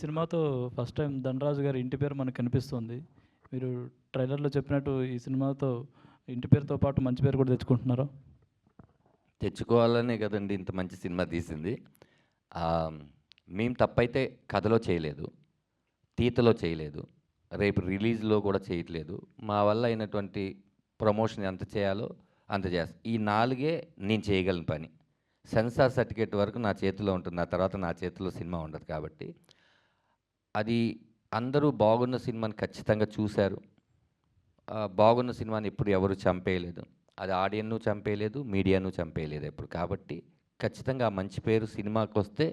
సినిమాతో first time Dhanraj గారి ఇంటి పేరు మనకు కనిపిస్తుంది. మీరు ట్రైలర్‌లో చెప్పినట్టు ఈ సినిమాతో ఇంటి పేరుతో పాటు మంచి పేరు కూడా తెచ్చుకుంటున్నారా? తెచ్చుకోవాలనే కదండీ ఇంత మంచి సినిమా తీసింది. ఆహ్, మేము తప్పైతే కథలో చేయలేదు, తీతలో చేయలేదు, రేపు రిలీజ్‌లో కూడా చేయట్లేదు. మా వల్ల అయినటువంటి ప్రమోషన్ ఎంత చేయాలో అంత చేస్తా. ఈ 4 నేను చేయగలను పని. సెన్సార్ సర్టిఫికేట్ వరకు నా చేతిలో ఉంటుంది. ఆ తర్వాత నా చేతిలో సినిమా ఉండదు కాబట్టి. అది అందరూ బాగున్న సినిమాని ఖచ్చితంగా చూశారు. బాగున్న సినిమాని ఎప్పుడు ఎవరు చంపేయలేదు. అది ఆడియన్‌ను చంపేయలేదు, మీడియాను చంపేయలేదు ఎప్పుడు. కాబట్టి ఖచ్చితంగా ఆ మంచి పేరు సినిమాకొస్తే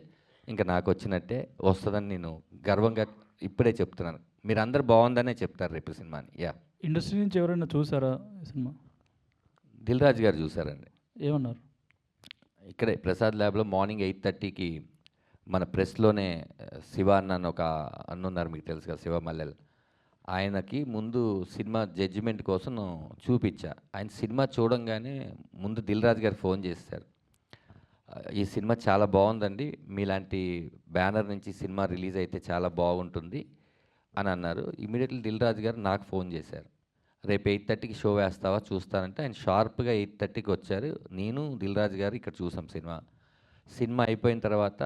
ఇంక నాకొచ్చినట్టే. వస్తదని నేను గర్వంగా ఇప్పుడే చెప్తున్నాను. మీరందరూ బావుందనే చెప్తారు రేపు సినిమాని. యాహ్! ఇండస్ట్రీ నుంచి ఎవరైనా చూసారా ఈ సినిమా? 'దిల్ రాజు' గారు చూసారండి. ఏమన్నారు? ఇక్కడే ప్రసాద్ ల్యాబ్‌లో మార్నింగ్ 8:30కి మన ప్రెస్‌లోనే శివ అన్న ఒక అన్నున్నారు, మీకు తెలుసు కదా! శివ మల్లెల్. ఆయనకి ముందు సినిమా జడ్జిమెంట్ కోసం చూపిచ్చా. ఆయన సినిమా చూడంగానే ముందు 'దిల్ రాజు' గారు ఫోన్ చేసేసారు. "ఈ సినిమా చాలా బావుందండి. మీలాంటి బ్యానర్ నుంచి సినిమా రిలీజ్ అయితే చాలా బాగుంటుంది" అని అన్నారు. ఇమ్మీడియేట్‌లీ 'దిల్ రాజు' గారు నాకు ఫోన్ చేశారు. "రేపు 8:30కి షో వేస్తావా? చూస్తానంటే" ఆయన షార్ప్‌గా 8:30కి వచ్చారు. నేను 'దిల్ రాజు' గారు ఇక్కడ చూసాం సినిమా. సినిమా అయిపోయిన తర్వాత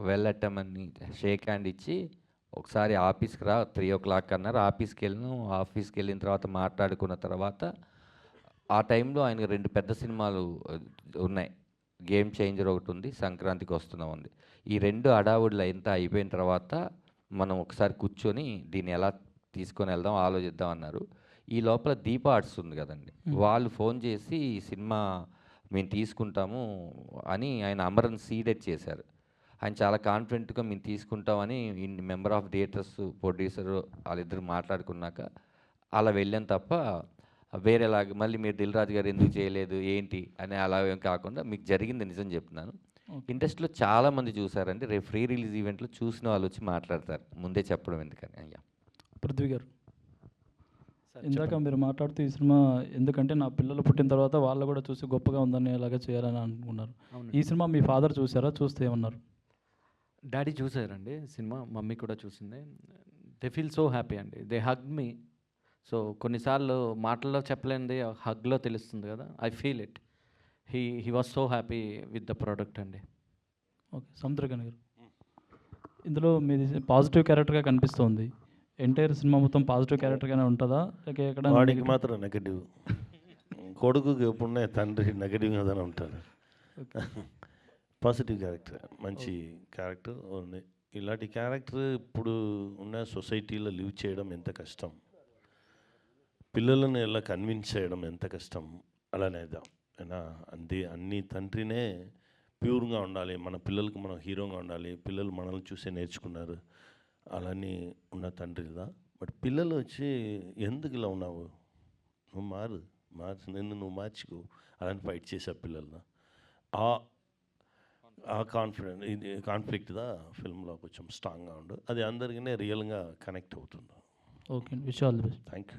వెళ్ళటమని షేక్ హ్యాండ్ ఇచ్చి, "ఒకసారి ఆఫీస్‌కి రా 3:00 అన్నారు. ఆఫీస్‌కెళ్ళాను. ఆఫీస్‌కెళ్ళిన తర్వాత మాట్లాడుకున్న తర్వాత ఆ టైంలో ఆయనకి 2 పెద్ద సినిమాలు ఉన్నాయి. 'గేమ్ చేంజర్' ఒకటుంది. 'సంక్రాంతికి వస్తున్నాం' ఉంది. ఈ 2 హడావుడిలో ఇంతా అయిపోయిన తర్వాత మనం ఒకసారి కూర్చొని దీన్ని ఎలా తీసుకొని వెళ్దాం ఆలోచిద్దాం అన్నారు. ఈ లోపల దీప ఆర్ట్స్ ఉంది కదండీ! వాళ్ళు ఫోన్ చేసి ఈ సినిమా మేము తీసుకుంటాము అని ఆయన అమరన్ సీడెడ్ చేశారు. ఆయన చాలా కాన్ఫిడెంట్‌గా మేము తీసుకుంటామని ఇన్ని మెంబర్ ఆఫ్ థియేటర్స్, ప్రొడ్యూసరు ఆళ్ళిద్దరూ మాట్లాడుకున్నాక అలా వెళ్ళాను తప్ప వేరేలాగా మళ్ళీ మీరు 'దిల్ రాజు' గారు ఎందుకు చేయలేదు, ఏంటి అని అలా ఏం కాకుండా మీకు జరిగింది నిజం చెప్తున్నాను. ఓకే. ఇండస్ట్రీలో చాలామంది చూసారండి. రేపు ఫ్రీ రిలీజ్ ఈవెంట్‌లో చూసిన వాళ్ళు వచ్చి మాట్లాడతారు. ముందే చెప్పడం ఎందుకని. యాహ్! పృథ్వీ గారు, సార్ ఇందాక చెప్పండి. మీరు మాట్లాడుతూ ఈ సినిమా ఎందుకంటే నా పిల్లలు పుట్టిన తర్వాత వాళ్ళు కూడా చూసి గొప్పగా ఉందనేలాగా చేయాలని అనుకున్నారు. ఈ అవునండి. సినిమా మీ ఫాదర్ చూసారా? చూస్తే ఏమన్నారు? డాడీ చూసారండి సినిమా. మమ్మీ కూడా చూసింది. దే ఫీల్ సో హ్యాపీ అండి. They hug me. సో కొన్నిసార్లు మాటల్లో చెప్పలేనిది హగ్‌లో తెలుస్తుంది కదా! I feel it. He was so happy with the product అండి. ఓకే. సముద్రకని గారు, ఇందులో మీది పాజిటివ్ క్యారెక్టర్‌గా కనిపిస్తోంది. ఎంటైర్ సినిమా మొత్తం పాజిటివ్ క్యారెక్టర్‌గానే ఉంటదా? లేక ఎక్కడైనా వాడికి నెగెటివ్? మాత్రం నెగటివ్. కొడుకుకి ఎప్పుడున్నా తండ్రి నెగటివ్గానే ఉంటాడు. పాజిటివ్ క్యారెక్టర్, మంచి క్యారెక్టర్ ఉంది. ఇలాంటి క్యారెక్టర్ ఇప్పుడు ఉన్న సొసైటీలో లివ్ చేయడం ఎంత కష్టం, పిల్లలను ఎలా కన్విన్స్ చేయడం ఎంత కష్టం. అలానేదా అయినా అన్ని తండ్రినే ప్యూర్గా ఉండాలి, మన పిల్లలకి మనం హీరోగా ఉండాలి, పిల్లలు మనల్ని చూసే నేర్చుకున్నారు అలాని ఉన్న తండ్రిదా. బట్ పిల్లలు వచ్చి ఎందుకు ఇలా ఉన్నావు, నువ్వు మార్చు నిన్ను నువ్వు మార్చుకో అలాని ఫైట్ చేసే పిల్లలు ఆ కాన్ఫ్లిక్ట్దా ఫిల్మ్లో కొంచెం స్ట్రాంగ్గా ఉండు. అది అందరికీ రియల్గా కనెక్ట్ అవుతుంది. Okay. Wish all the best. Thank you.